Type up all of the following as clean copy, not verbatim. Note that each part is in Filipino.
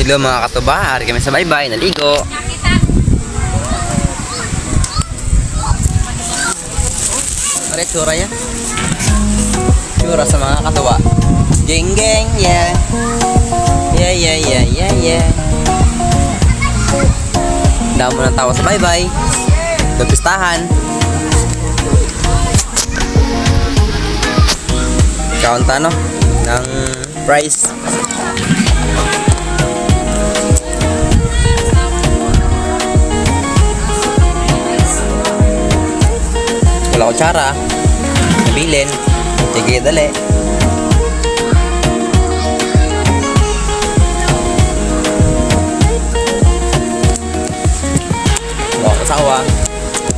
Hello mga katuba, hari kami sa baybay, naligo. Pare, tsura yan. Tsura sa mga katuba. Geng geng, yeah. Yeah, yeah, yeah, yeah, yeah. Damo ng tao sa baybay. Nagpistahan. Count ano ng price. Wala kutsara. Nabilin. Sige, dali. Wala kasawa.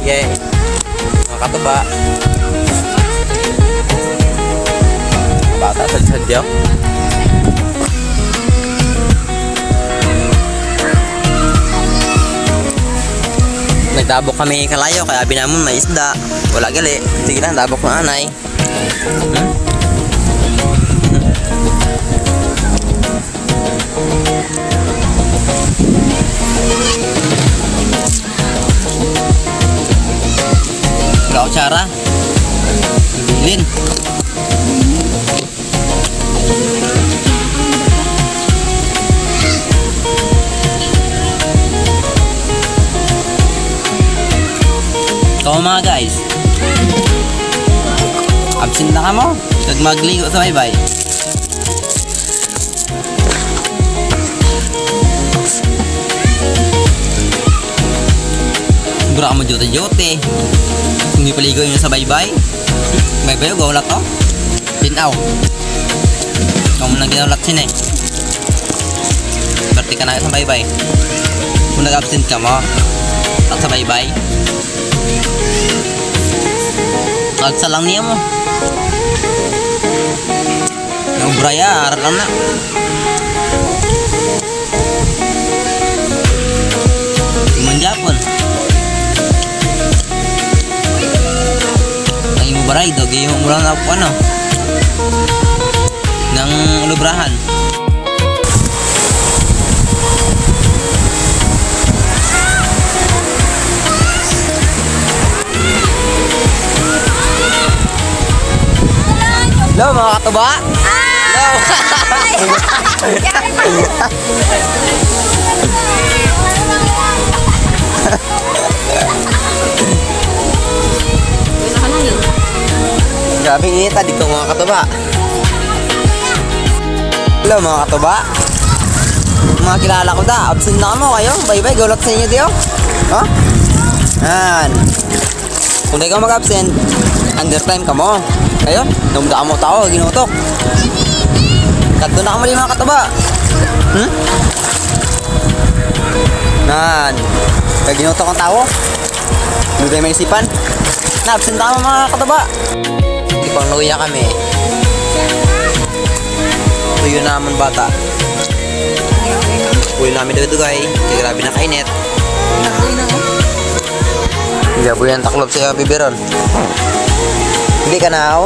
Yeah. Mga katuba. Bata sadya. Nagdabok kami kalayo kaya binamon may isda. Wala gali. Sige lang, dabok na anay. Wala ko tsara. Bilin. So mga guys, absent na ka mo kag magligo sa baybay. Siguro ka mo jote-jote kung di paligo yun sa baybay. Baybay, gawala to tinaw kung mo nang ginawlat sin eh. Berti ka na sa baybay kung nag-absent ka mo at sa baybay. Agsa lang niya mo. Yung braya, aral lang na. Timan Japon. Ang imo baray, dogi yung mula na po ano. Nang lubrahan. Hello mga katuba. Hello. Grabe init dito mga katuba. Hello mga katuba. Mga kilala ko da, absent na mo kayo. Bye-bye, gulot sa inyo diyo. Ha? Yan. Kung di ka mag-absent, undertime ka mo. Kayo, namda mo tao, ginutok. Kato na ka mali mga katuba. Nan, kaya ginutok ang tao. Hindi tayo may isipan. Na-absent na mo mga katuba. Ipang luya kami. Tuyo naman bata. Uwi namin dugay-dugay. Kaya grabe na kainit. Hindi po yan taklob sa biberon. Hindi ka na ako.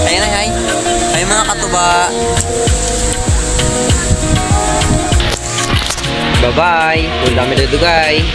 Ayun na, hay. Ay mga katuba. Bye-bye. Uwi namin dugay.